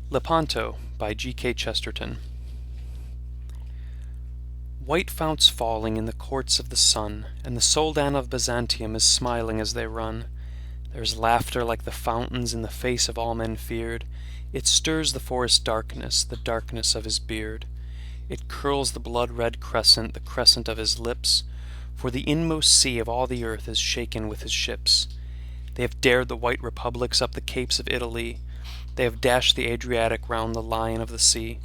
Lepanto by G.K. Chesterton. White founts falling in the courts of the sun, and the Soldan of Byzantium is smiling as they run. There's laughter like the fountains in the face of all men feared. It stirs the forest darkness, the darkness of his beard. It curls the blood-red crescent, the crescent of his lips, for the inmost sea of all the earth is shaken with his ships. They have dared the white republics up the capes of Italy. They have dashed the Adriatic round the lion of the sea.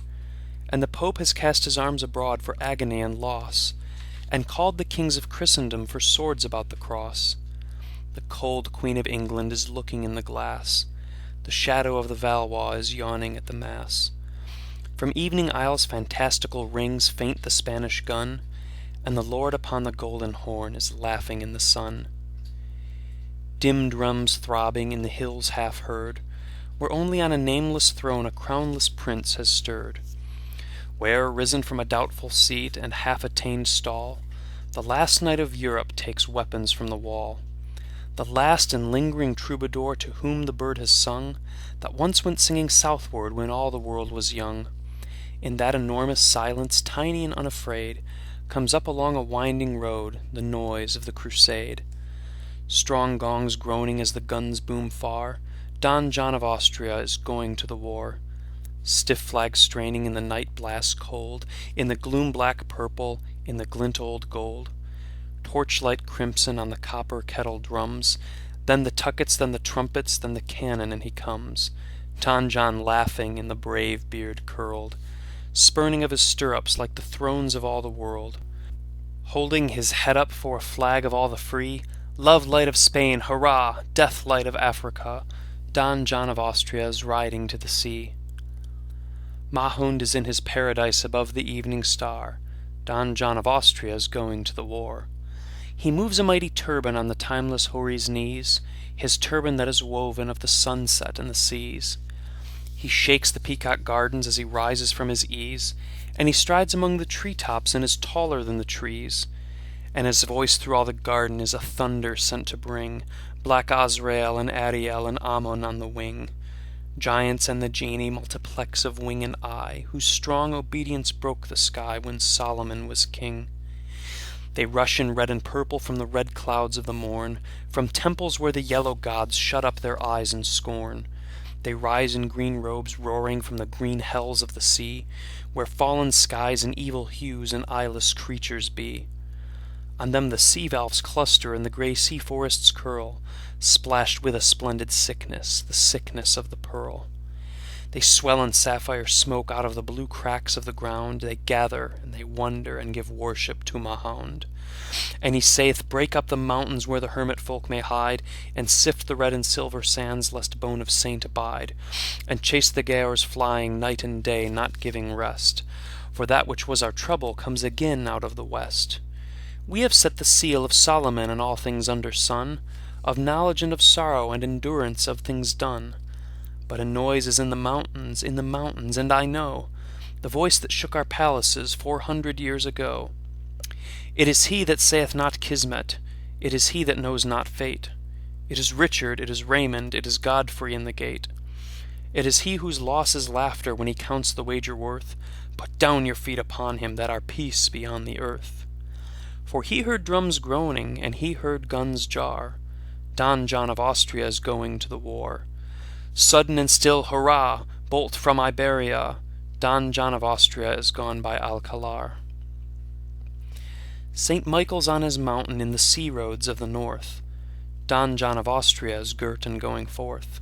And the Pope has cast his arms abroad for agony and loss, and called the kings of Christendom for swords about the cross. The cold Queen of England is looking in the glass. The shadow of the Valois is yawning at the mass. From evening isles fantastical rings faint the Spanish gun, and the Lord upon the golden horn is laughing in the sun. Dim drums throbbing in the hills half heard, where only on a nameless throne a crownless prince has stirred. Where, risen from a doubtful seat and half-attained stall, the last knight of Europe takes weapons from the wall. The last and lingering troubadour to whom the bird has sung, that once went singing southward when all the world was young. In that enormous silence, tiny and unafraid, comes up along a winding road the noise of the crusade. Strong gongs groaning as the guns boom far, Don John of Austria is going to the war. Stiff flags straining in the night blast cold, in the gloom black purple, in the glint old gold. Torchlight crimson on the copper kettle drums, then the tuckets, then the trumpets, then the cannon, and he comes. Don John laughing in the brave beard curled, spurning of his stirrups like the thrones of all the world. Holding his head up for a flag of all the free, love light of Spain, hurrah! Death light of Africa, Don John of Austria is riding to the sea. Mahund is in his paradise above the evening star. Don John of Austria is going to the war. He moves a mighty turban on the timeless houri's knees, his turban that is woven of the sunset and the seas. He shakes the peacock gardens as he rises from his ease, and he strides among the treetops and is taller than the trees. And his voice through all the garden is a thunder sent to bring Black Azrael and Ariel and Ammon on the wing. Giants and the genii, multiplex of wing and eye, whose strong obedience broke the sky when Solomon was king. They rush in red and purple from the red clouds of the morn, from temples where the yellow gods shut up their eyes in scorn. They rise in green robes roaring from the green hells of the sea, where fallen skies and evil hues and eyeless creatures be. On them the sea valves cluster and the gray sea forests curl, splashed with a splendid sickness, the sickness of the pearl. They swell in sapphire smoke out of the blue cracks of the ground. They gather and they wonder and give worship to Mahound. And he saith, break up the mountains where the hermit folk may hide, and sift the red and silver sands lest bone of saint abide, and chase the Gaors flying night and day, not giving rest. For that which was our trouble comes again out of the west. We have set the seal of Solomon on all things under sun, of knowledge and of sorrow and endurance of things done. But a noise is in the mountains, and I know the voice that shook our palaces 400 years ago. It is he that saith not Kismet, it is he that knows not fate. It is Richard, it is Raymond, it is Godfrey in the gate. It is he whose loss is laughter when he counts the wager worth. Put down your feet upon him, that our peace be on the earth. For he heard drums groaning, and he heard guns jar. Don John of Austria is going to the war. Sudden and still, hurrah! Bolt from Iberia! Don John of Austria is gone by Alcalar. St. Michael's on his mountain in the sea roads of the north. Don John of Austria is girt and going forth.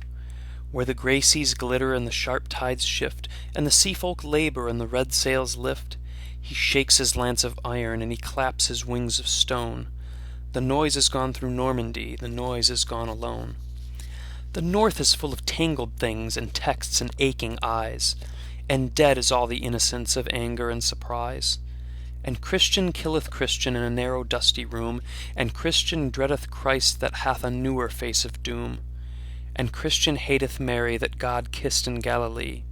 Where the grey seas glitter and the sharp tides shift, and the sea folk labor and the red sails lift, he shakes his lance of iron and he claps his wings of stone. The noise is gone through Normandy, the noise is gone alone. The north is full of tangled things and texts and aching eyes, and dead is all the innocence of anger and surprise. And Christian killeth Christian in a narrow dusty room, and Christian dreadeth Christ that hath a newer face of doom. And Christian hateth Mary that God kissed in Galilee.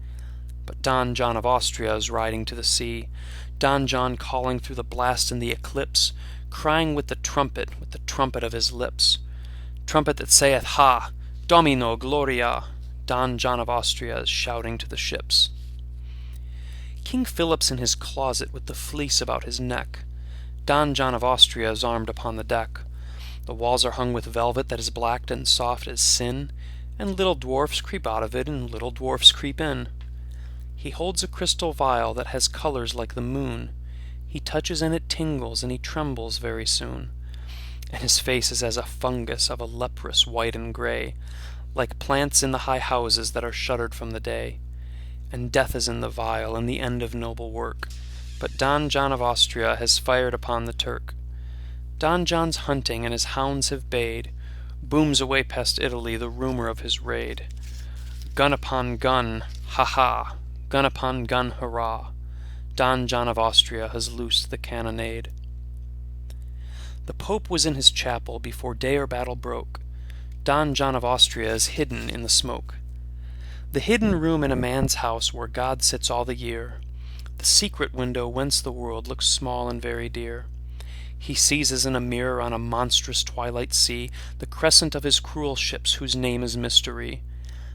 But Don John of Austria is riding to the sea, Don John calling through the blast and the eclipse, crying with the trumpet of his lips. Trumpet that saith, Ha! Domino Gloria! Don John of Austria is shouting to the ships. King Philip's in his closet with the fleece about his neck. Don John of Austria is armed upon the deck. The walls are hung with velvet that is black and soft as sin, and little dwarfs creep out of it, and little dwarfs creep in. He holds a crystal vial that has colors like the moon. He touches and it tingles, and he trembles very soon. And his face is as a fungus of a leprous white and gray, like plants in the high houses that are shuttered from the day. And death is in the vial, and the end of noble work. But Don John of Austria has fired upon the Turk. Don John's hunting, and his hounds have bayed. Booms away past Italy the rumor of his raid. Gun upon gun, ha-ha! Gun upon gun, hurrah! Don John of Austria has loosed the cannonade. The Pope was in his chapel before day or battle broke. Don John of Austria is hidden in the smoke. The hidden room in a man's house where God sits all the year, the secret window whence the world looks small and very dear. He sees as in a mirror on a monstrous twilight sea the crescent of his cruel ships whose name is mystery.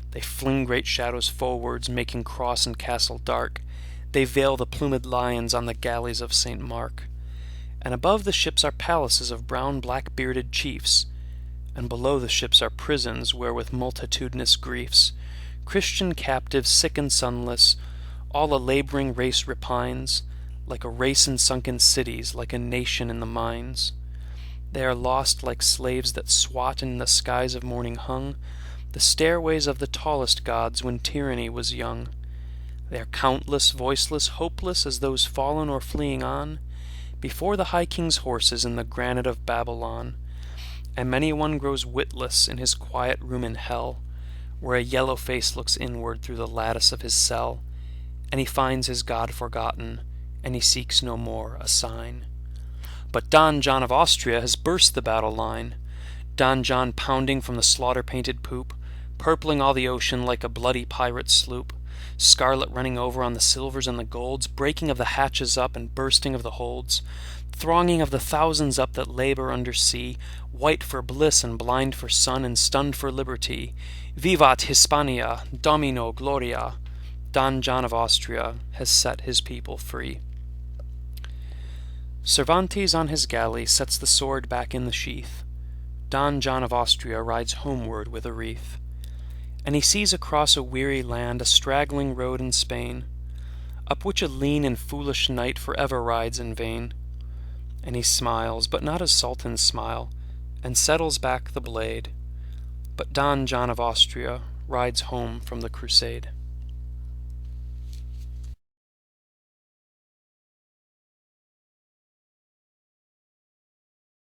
They fling great shadows forwards, making cross and castle dark. They veil the plumed lions on the galleys of St. Mark. And above the ships are palaces of brown black-bearded chiefs, and below the ships are prisons where with multitudinous griefs Christian captives sick and sunless, all a laboring race repines, like a race in sunken cities, like a nation in the mines. They are lost like slaves that swat in the skies of morning hung, the stairways of the tallest gods when tyranny was young. They are countless, voiceless, hopeless as those fallen or fleeing on before the high king's horses in the granite of Babylon. And many a one grows witless in his quiet room in hell, where a yellow face looks inward through the lattice of his cell, and he finds his God forgotten, and he seeks no more a sign. But Don John of Austria has burst the battle line, Don John pounding from the slaughter-painted poop, purpling all the ocean like a bloody pirate sloop, scarlet running over on the silvers and the golds, breaking of the hatches up and bursting of the holds, thronging of the thousands up that labor under sea, white for bliss and blind for sun and stunned for liberty. Vivat Hispania, Domino Gloria! Don John of Austria has set his people free. Cervantes on his galley sets the sword back in the sheath. Don John of Austria rides homeward with a wreath. And he sees across a weary land a straggling road in Spain, up which a lean and foolish knight forever rides in vain. And he smiles, but not as sultans smile, and settles back the blade. But Don John of Austria rides home from the crusade.